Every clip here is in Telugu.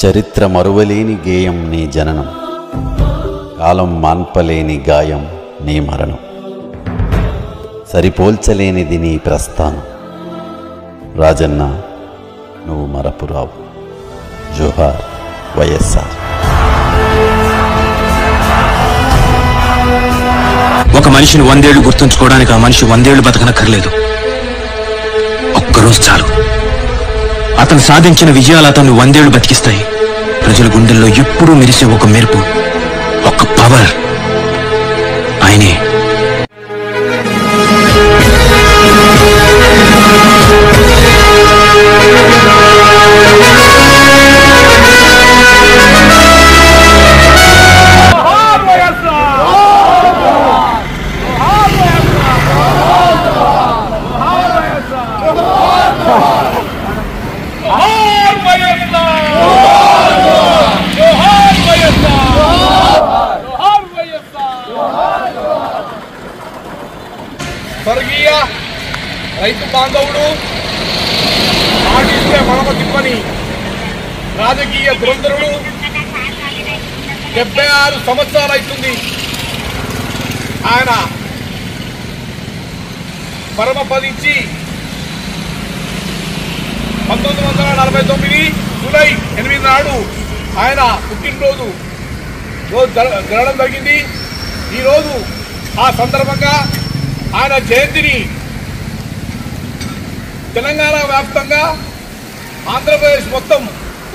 చరిత్ర మరువలేని గేయం నీ జననం, కాలం మాన్పలేని గాయం నీ మరణం, సరిపోల్చలేనిది నీ ప్రస్థానం. రాజన్న నువ్వు మరపురావు. జోహార్ వైఎస్ఆర్. ఒక మనిషిని 100 ఏళ్లు గుర్తుంచుకోవడానికి ఆ మనిషి 100 ఏళ్లు బతకనక్కర్లేదు. ఒక్కరోజు చాలు. అతను సాధించిన విజయాలు అతన్ని 100 ఏళ్లు బతికిస్తాయి. ప్రజల గుండెల్లో ఎప్పుడూ మెరిసే ఒక మెరుపు, ఒక పవర్, ఆయనే స్వర్గీయ రైతు బాంధవుడు, ఆడిస్తే మనమ తిప్పని రాజకీయ దురంధరుడు. 76 సంవత్సరాలు అవుతుంది ఆయన పరమపదించి. 1949 జూలై 8 నాడు ఆయన పుట్టినరోజు జరగడం జరిగింది. ఈరోజు ఆ సందర్భంగా ఆయన జయంతిని తెలంగాణ వ్యాప్తంగా, ఆంధ్రప్రదేశ్ మొత్తం,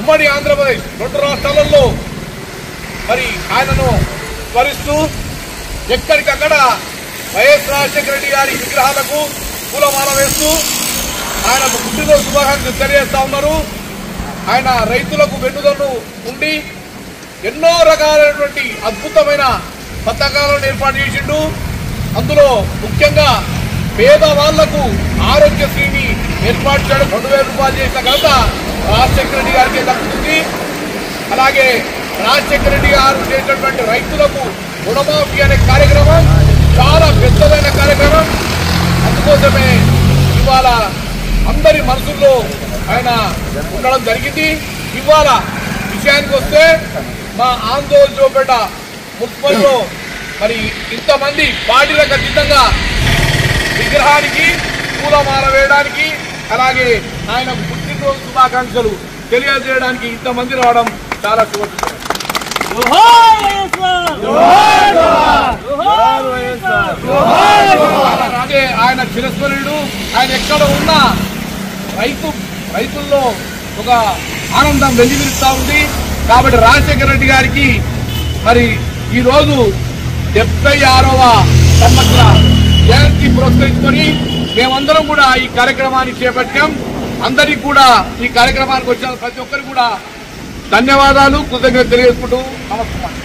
ఉమ్మడి ఆంధ్రప్రదేశ్ 2 రాష్ట్రాలలో మరి ఆయనను స్మరిస్తూ ఎక్కడికక్కడ వైఎస్ రాజశేఖర రెడ్డి గారి విగ్రహాలకు పూలమాల వేస్తూ ఆయనకు పుట్టినరోజు శుభాకాంక్షలు తెలియజేస్తా ఉన్నారు. ఆయన రైతులకు వెన్నుదన్ను ఉండి ఎన్నో రకాలైనటువంటి అద్భుతమైన పథకాలను ఏర్పాటు చేసిండు. అందులో ముఖ్యంగా పేదవాళ్లకు ఆరోగ్యశ్రీని ఏర్పాటు చేయడం, 2000 రూపాయలు చేసిన ఘనత రాజశేఖర రెడ్డి గారికి దక్కుతుంది. అలాగే రాజశేఖర రెడ్డి గారు చేసినటువంటి రైతులకు రుణమాఫీ అనే కార్యక్రమం చాలా పెద్దదైన కార్యక్రమం. అందుకోసమే ఇవాళ అందరి మనసుల్లో ఆయన ఉండడం జరిగింది. ఇవాళ విషయానికి వస్తే మా ఆందోళనపేట మున్సిపల్లో మరి ఇంతమంది పార్టీలకు అతీతంగా విగ్రహానికి పూలమాల వేయడానికి, అలాగే ఆయనకు పుట్టినరోజు శుభాకాంక్షలు తెలియజేయడానికి ఇంతమంది రావడం చాలా శుభకరం. అలాగే ఆయన చిరస్మరణీయుడు. ఆయన ఎక్కడ ఉన్నా రైతుల్లో ఒక ఆనందం వెల్లివిరుస్తా ఉంది. కాబట్టి రాజశేఖర రెడ్డి గారికి మరి ఈరోజు 76వ సంవత్సర జయంతి పురస్కరించుకొని మేమందరం కూడా ఈ కార్యక్రమాన్ని చేపట్టాం. అందరికీ కూడా ఈ కార్యక్రమానికి వచ్చిన ప్రతి ఒక్కరికి కూడా ధన్యవాదాలు, కృతజ్ఞతలు తెలియజేసుకుంటూ నమస్కారం.